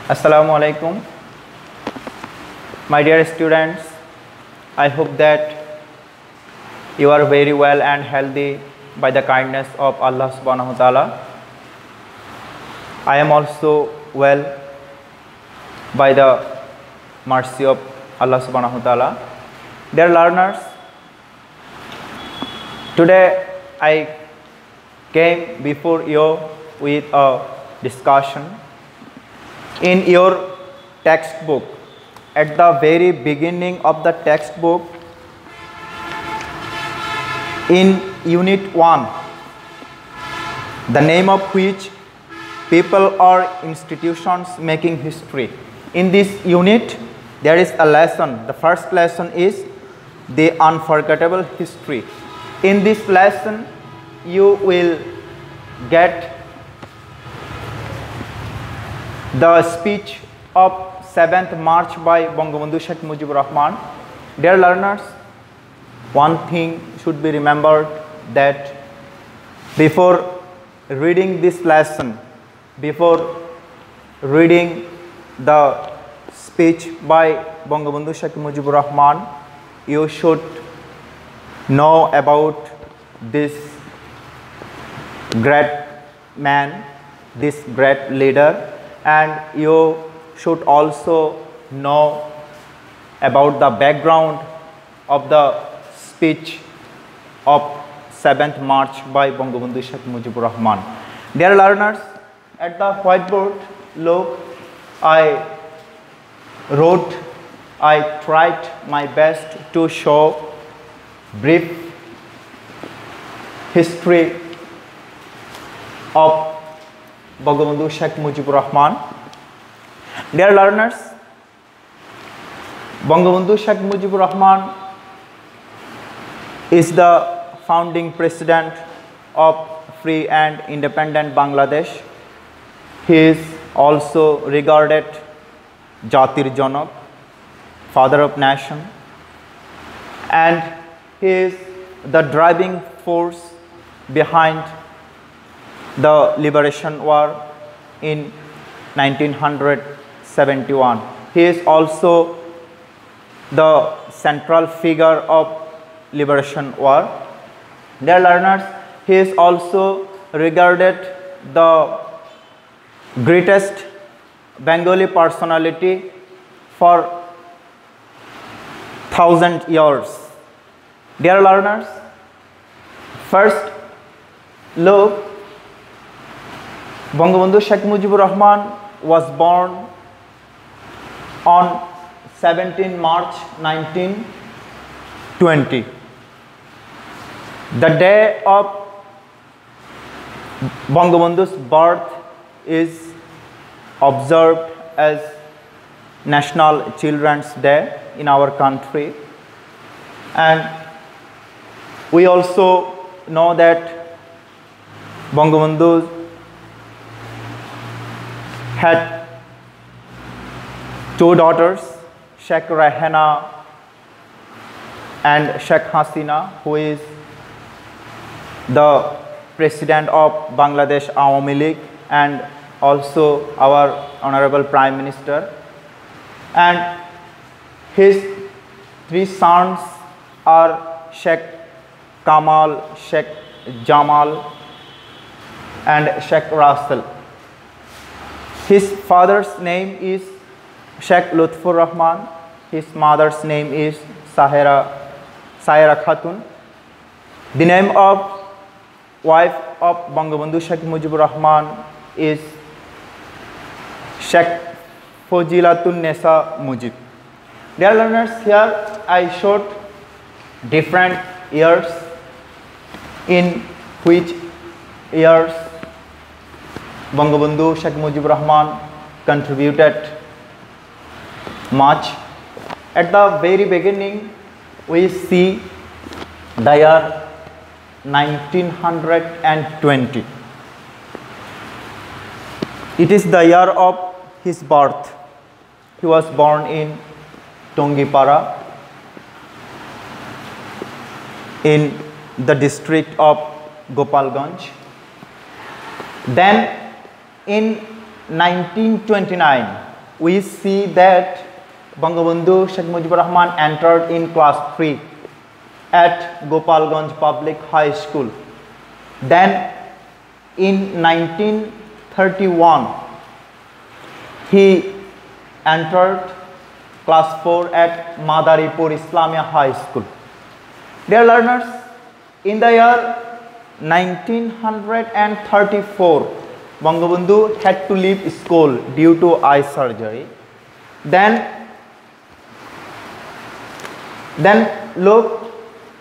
Assalamu alaikum. My dear students, I hope that you are very well and healthy by the kindness of Allah subhanahu wa ta'ala. I am also well by the mercy of Allah subhanahu wa ta'ala. Dear learners, today I came before you with a discussion. In your textbook, at the very beginning of the textbook, in Unit 1, the name of which people or institutions making history. In this unit, there is a lesson. The first lesson is the unforgettable history. In this lesson, you will get the speech of 7th March by Bangabandhu Sheikh Mujibur Rahman. Dear learners, one thing should be remembered, that before reading this lesson, before reading the speech by Bangabandhu Sheikh Mujibur Rahman, you should know about this great man, this great leader, and you should also know about the background of the speech of 7th March by Bangabandhu Sheikh Mujibur Rahman. Dear learners, at the whiteboard, look, I tried my best to show brief history of Bangabandhu Sheikh Mujibur Rahman. Dear learners, Bangabandhu Sheikh Mujibur Rahman is the founding president of free and independent Bangladesh. He is also regarded Jatir Janak, father of nation, and he is the driving force behind the liberation war in 1971. He is also the central figure of liberation war. Dear learners, he is also regarded the greatest Bengali personality for 1,000 years. Dear learners, first look, Bangabandhu Sheikh Mujibur Rahman was born on 17 March 1920. The day of Bangabandhu's birth is observed as National Children's Day in our country, and we also know that Bangabandhu had two daughters, Sheikh Rehana and Sheikh Hasina, who is the president of Bangladesh Awami League and also our honorable Prime Minister. And his three sons are Sheikh Kamal, Sheikh Jamal and Sheikh Russell. His father's name is Sheikh Lutfur Rahman. His mother's name is Saira Khatun. The name of wife of Bangabandhu Sheikh Mujibur Rahman is Sheikh Fazilatun Nesa Mujib. Dear learners, here I showed different years in which years Bangabandhu Sheikh Mujibur Rahman contributed much. At the very beginning, we see the year 1920. It is the year of his birth. He was born in Tongipara in the district of Gopalganj. Then in 1929, we see that Bangabandhu Sheikh Mujibur Rahman entered in class 3 at Gopalganj Public High School. Then in 1931 he entered class 4 at Madaripur Islamia High School. Dear learners, in the year 1934 Bangabandhu had to leave school due to eye surgery. Then look,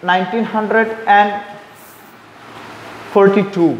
1942,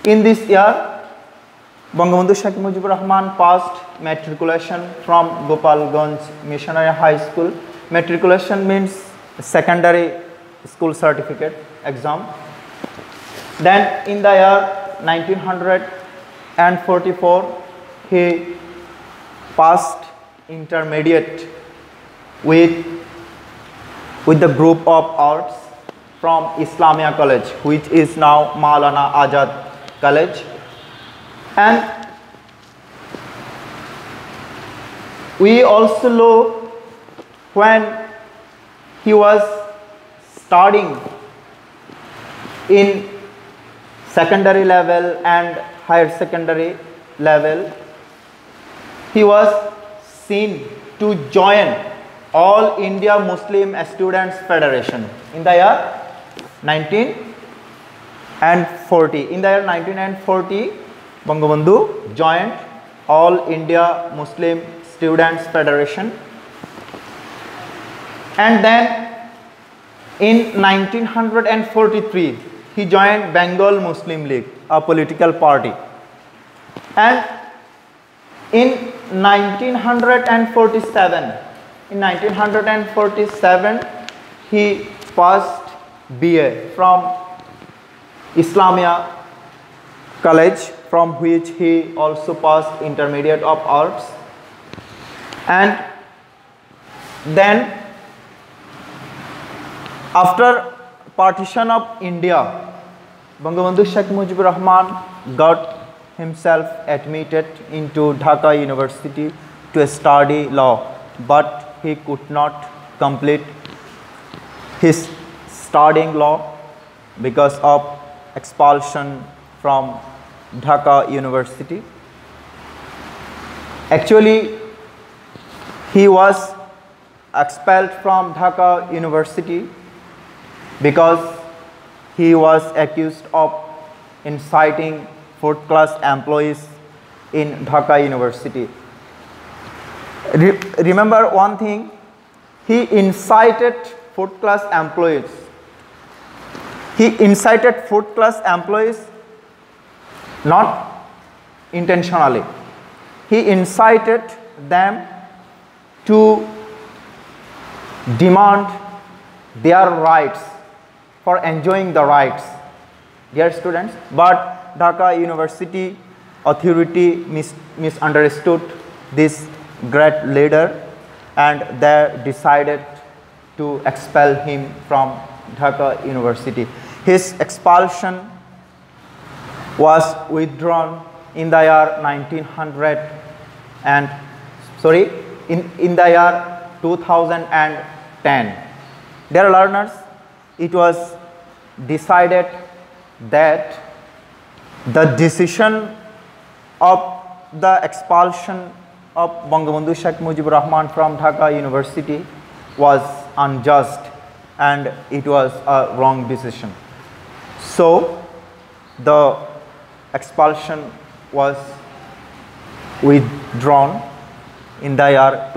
in this year Bangabandhu Sheikh Mujibur Rahman passed matriculation from Gopalganj Missionary High School. Matriculation means secondary school certificate exam. Then in the year 1944 he passed intermediate with the group of arts from Islamia College, which is now Maulana Azad College. And we also look when he was studying in secondary level and higher secondary level, he was seen to join All India Muslim Students Federation in the year 1940. In the year 1940, Bangabandhu joined All India Muslim Students Federation. And then in 1943, he joined Bengal Muslim League, a political party. And in 1947, he passed BA from Islamia College, from which he also passed intermediate of arts. And then after partition of India, Bangabandhu Sheikh Mujibur Rahman got himself admitted into Dhaka University to study law, but he could not complete his studying law because of expulsion from Dhaka University. Actually, he was expelled from Dhaka University because he was accused of inciting fourth-class employees in Dhaka University. Remember one thing, he incited fourth-class employees. He incited fourth-class employees not intentionally. He incited them to demand their rights, for enjoying the rights, dear students. But Dhaka University authority misunderstood this great leader, and they decided to expel him from Dhaka University. His expulsion was withdrawn in the year 2010. Dear learners, it was decided that the decision of the expulsion of Bangabandhu Sheikh Mujibur Rahman from Dhaka University was unjust and it was a wrong decision. So the expulsion was withdrawn in the year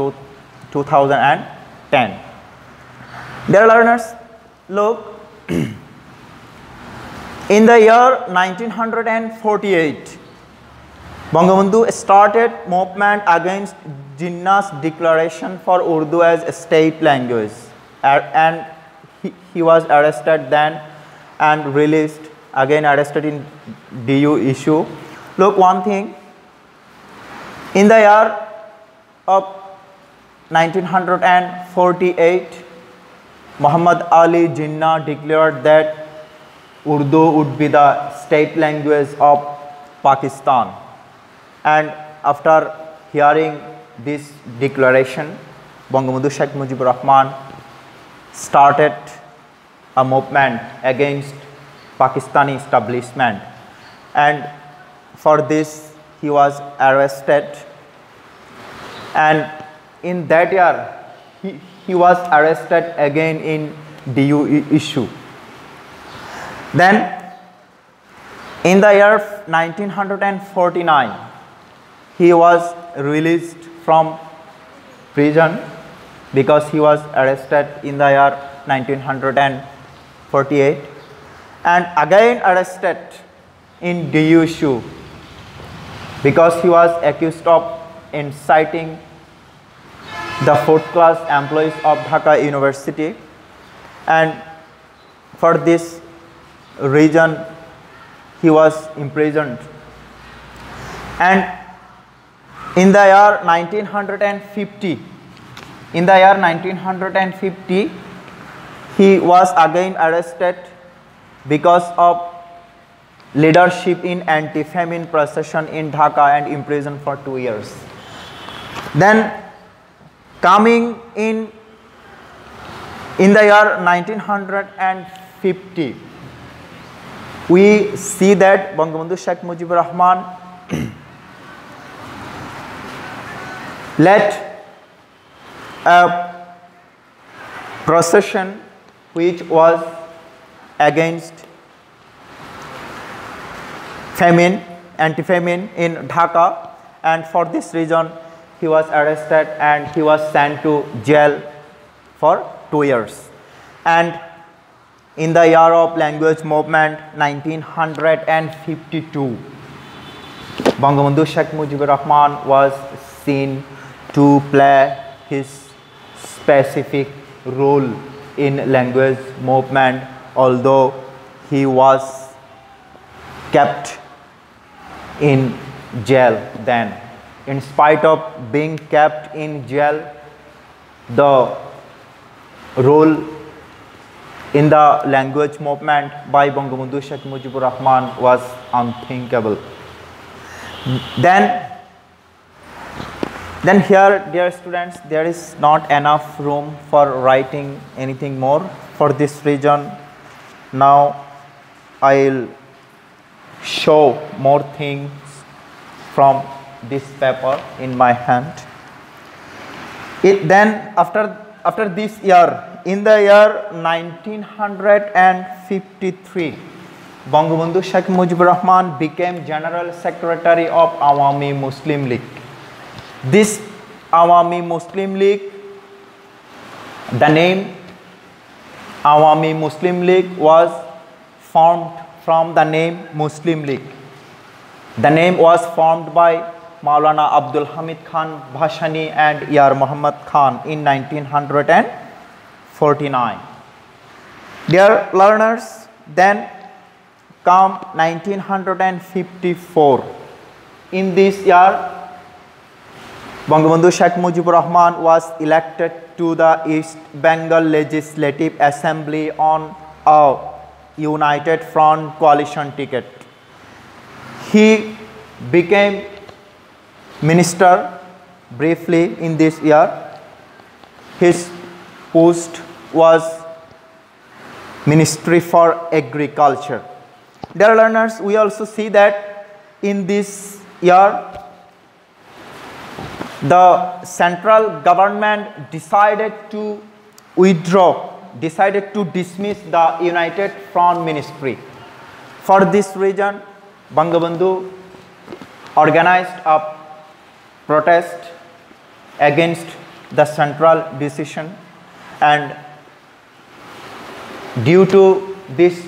2010. Dear learners, look, in the year 1948, Bangabandhu started movement against Jinnah's declaration for Urdu as a state language, and he was arrested then and released, again arrested in DU issue. Look one thing, in the year of 1948, Muhammad Ali Jinnah declared that Urdu would be the state language of Pakistan. And after hearing this declaration, Bangabandhu Sheikh Mujibur Rahman started a movement against Pakistani establishment, and for this he was arrested, and in that year he was arrested again in DU issue. Then in the year 1949 he was released from prison because he was arrested in the year 1948 and again arrested in DU issue because he was accused of inciting the fourth class employees of Dhaka University, and for this reason he was imprisoned. And in the year 1950 he was again arrested because of leadership in anti-famine procession in Dhaka and imprisoned for 2 years. Then coming in the year 1950 we see that Bangabandhu Sheikh Mujibur Rahman led a procession which was against famine, anti-famine in Dhaka, and for this reason he was arrested and he was sent to jail for 2 years. And in the year of language movement 1952, Bangabandhu Sheikh Mujibur Rahman was seen to play his specific role in language movement, although he was kept in jail then. In spite of being kept in jail, the role in the language movement by Bangabandhu Sheikh Mujibur Rahman was unthinkable. Then here, dear students, there is not enough room for writing anything more. For this reason, now I will show more things from this paper in my hand. Then after this year, in the year 1953, Bangabandhu Sheikh Mujibur Rahman became General Secretary of Awami Muslim League. This Awami Muslim League, the name Awami Muslim League was formed from the name Muslim League. The name was formed by Maulana Abdul Hamid Khan Bhashani and Yar Muhammad Khan in 1949. Dear learners, then come 1954. In this year, Bangabandhu Sheikh Mujibur Rahman was elected to the East Bengal Legislative Assembly on a United Front coalition ticket. He became minister briefly in this year. His post was Ministry for Agriculture. Dear learners, we also see that in this year the central government decided to dismiss the United Front Ministry. For this reason, Bangabandhu organized a protest against the central decision, and due to this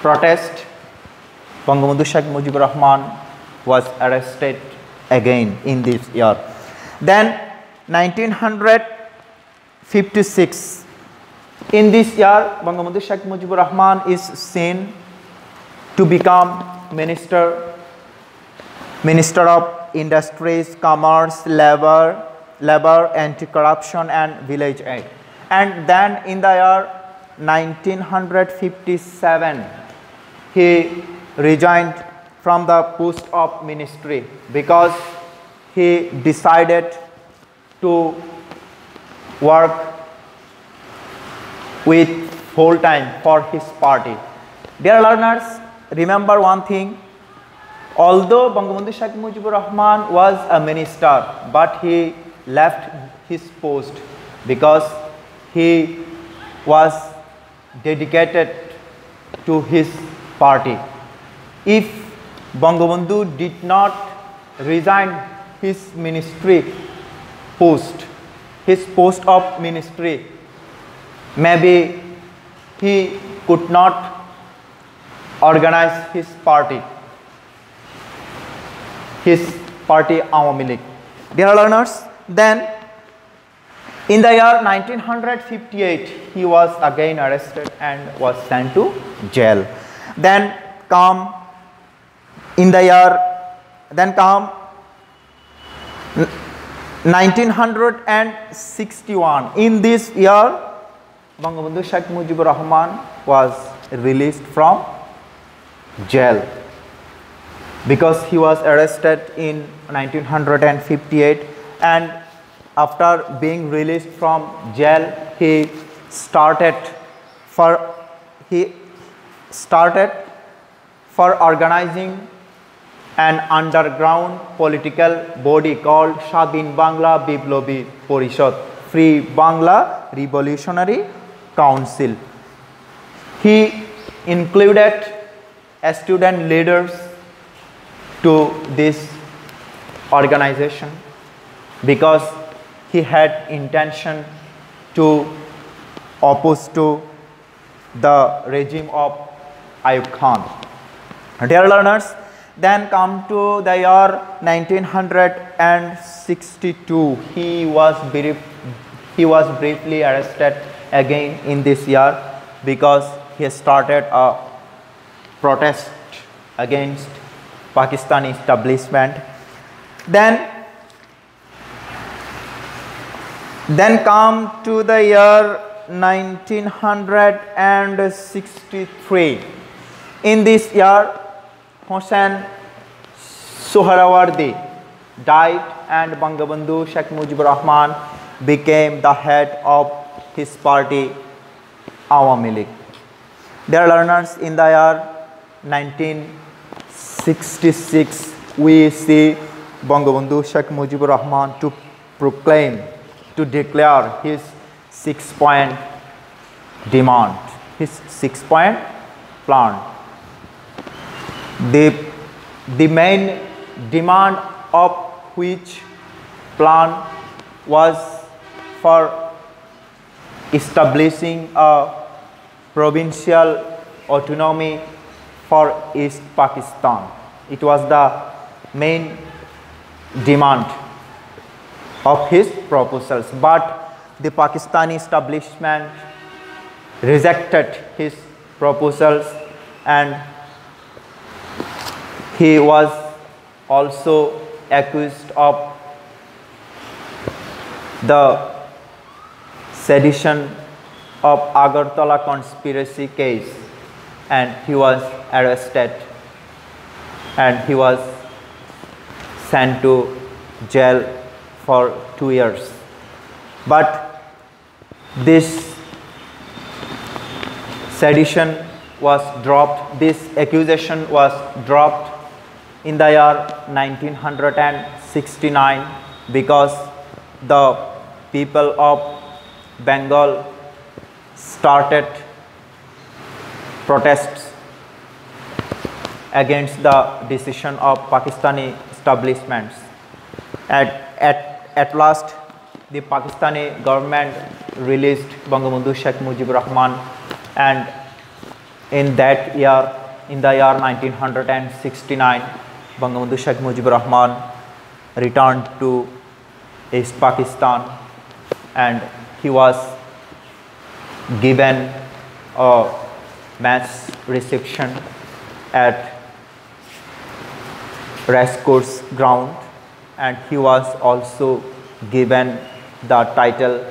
protest, Bangabandhu Sheikh Mujibur Rahman was arrested again in this year. Then 1956, in this year Bangabandhu Sheikh Mujibur Rahman is seen to become Minister of Industries, Commerce, Labor, Anti-Corruption and Village Aid. And then in the year 1957, he resigned from the post of ministry because he decided to work with full time for his party. Dear learners, remember one thing. Although Bangabandhu Sheikh Mujibur Rahman was a minister, but he left his post because he was dedicated to his party. If Bangabandhu did not resign his ministry post, his post of ministry, maybe he could not organize his party Awami League. Dear learners, then in the year 1958 he was again arrested and was sent to jail. Then come 1961. In this year, Bangabandhu Sheikh Mujibur Rahman was released from jail because he was arrested in 1958, and after being released from jail he started for organizing an underground political body called Shadin Bangla Biplobi Porishad, Free Bangla Revolutionary Council. He included student leaders to this organization because he had intention to oppose to the regime of Ayub Khan. Dear learners, then come to the year 1962. He was briefly arrested again in this year because he started a protest against Pakistani establishment. Then come to the year 1963. In this year, Hossain Sohrawardi died and Bangabandhu Sheikh Mujibur Rahman became the head of his party Awami League. Dear learners, in the year 1966 we see Bangabandhu Sheikh Mujibur Rahman to declare his 6-point demand, his 6-point plan. The main demand of which plan was for establishing a provincial autonomy for East Pakistan. It was the main demand of his proposals, but the Pakistani establishment rejected his proposals, and he was also accused of the sedition of Agartala conspiracy case, and he was arrested and he was sent to jail for 2 years. But this sedition was dropped, this accusation was dropped in the year 1969 because the people of Bengal started protests against the decision of Pakistani establishments. At last, the Pakistani government released Bangabandhu Sheikh Mujibur Rahman, and in that year, in the year 1969, Bangabandhu Sheikh Mujibur Rahman returned to East Pakistan, and he was given a mass reception at Racecourse ground, and he was also given the title,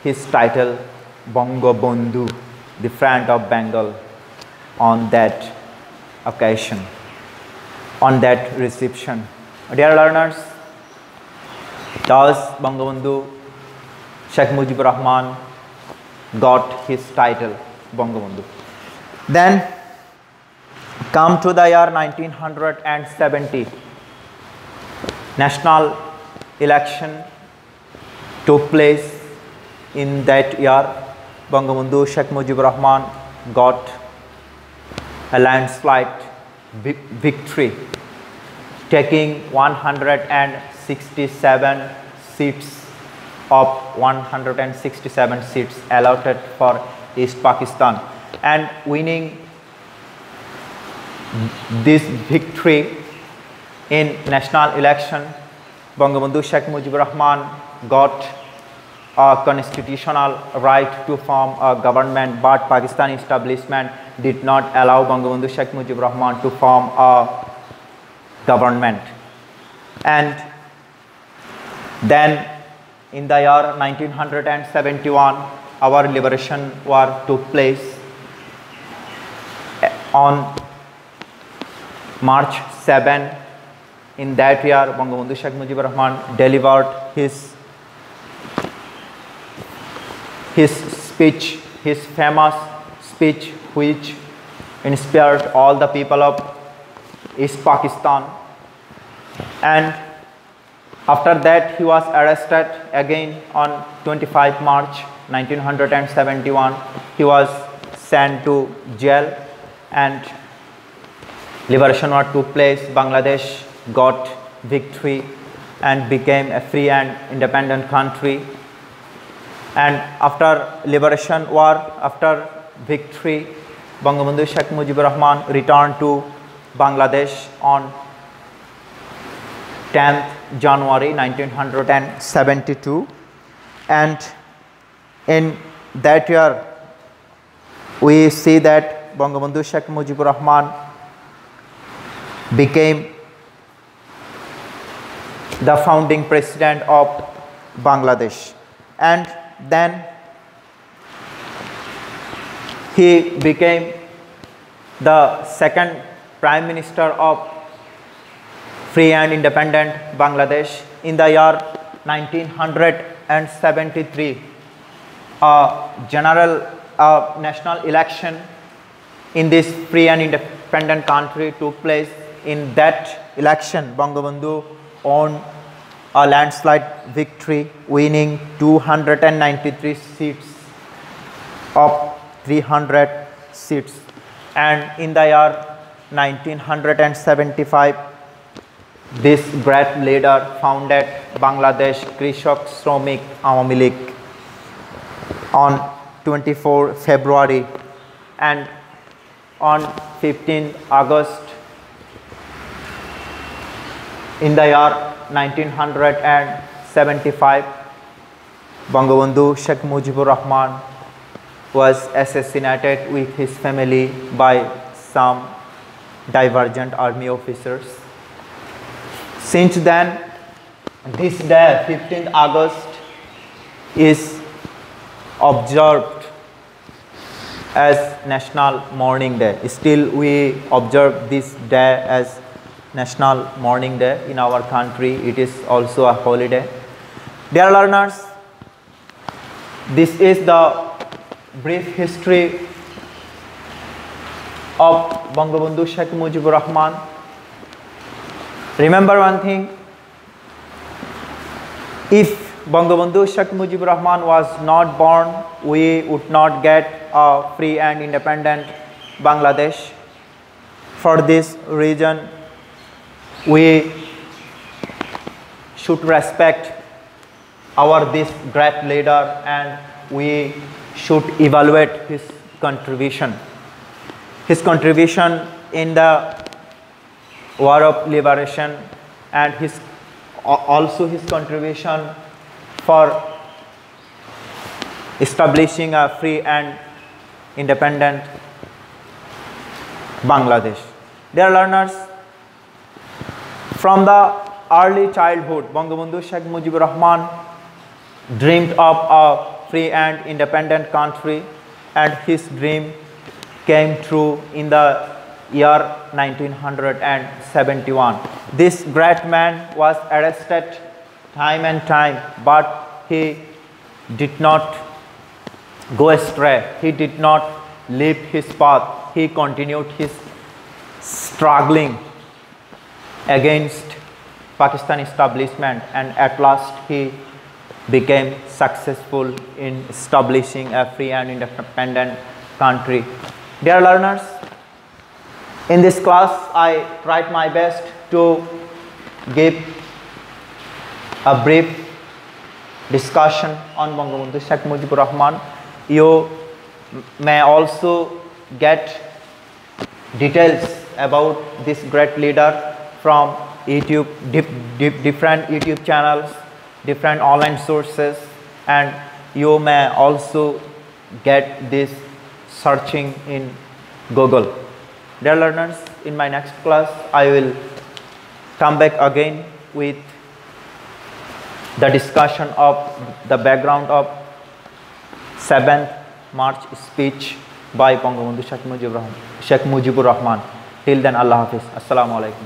his title Bangabandhu, the friend of Bengal, on that occasion, on that reception. Dear learners, Thus, Bangabandhu Sheikh Mujibur Rahman got his title Bangabandhu. Then come to the year 1970. National election took place in that year. Bangabandhu Sheikh Mujibur Rahman got a landslide victory, taking 167 seats of 167 seats allotted for East Pakistan, and winning this victory in national election. Bangabandhu Sheikh Mujibur Rahman got a constitutional right to form a government, but Pakistan establishment did not allow Bangabandhu Sheikh Mujibur Rahman to form a government. And then in the year 1971, our liberation war took place. On March 7, in that year, Bangabandhu Sheikh Mujibur Rahman delivered his speech, his famous speech, which inspired all the people of East Pakistan. And after that, he was arrested again on 25 March 1971. He was sent to jail, and liberation war took place. Bangladesh got victory and became a free and independent country. And after liberation war, after victory, Bangabandhu Sheikh Mujibur Rahman returned to Bangladesh on 10th January 1972, and in that year we see that Bangabandhu Sheikh Mujibur Rahman became the founding president of Bangladesh, and then he became the second prime minister of free and independent Bangladesh. In the year 1973, a national election in this free and independent country took place. In that election, Bangabandhu won a landslide victory, winning 293 seats of 300 seats. And in the year 1975, this great leader founded Bangladesh Krishak Shramik Awami League on 24 February, and on 15 August in the year 1975, Bangabandhu Sheikh Mujibur Rahman was assassinated with his family by some divergent army officers. Since then, this day, 15th August, is observed as National Mourning Day. Still, we observe this day as National Mourning Day in our country. It is also a holiday. Dear learners, this is the brief history of Bangabandhu Sheikh Mujibur Rahman. Remember one thing: if Bangabandhu Sheikh Mujibur Rahman was not born, we would not get a free and independent Bangladesh. For this reason, we should respect this great leader, and we should evaluate his contribution. His contribution in the war of liberation, and also his contribution for establishing a free and independent Bangladesh. Dear learners, from the early childhood, Bangabandhu Sheikh Mujibur Rahman dreamed of a free and independent country, and his dream came true in the year 1971. This great man was arrested time and time, but he did not go astray. He did not leave his path. He continued his struggling against Pakistan establishment, and at last he became successful in establishing a free and independent country. Dear learners, in this class I tried my best to give a brief discussion on Bangabandhu Sheikh Mujibur Rahman. You may also get details about this great leader from YouTube, different YouTube channels, different online sources, and you may also get this searching in Google. Dear learners, in my next class I will come back again with the discussion of the background of 7th March speech by Bangabandhu Sheikh Mujibur Rahman. Till then, Allah Hafiz. Assalamu alaikum.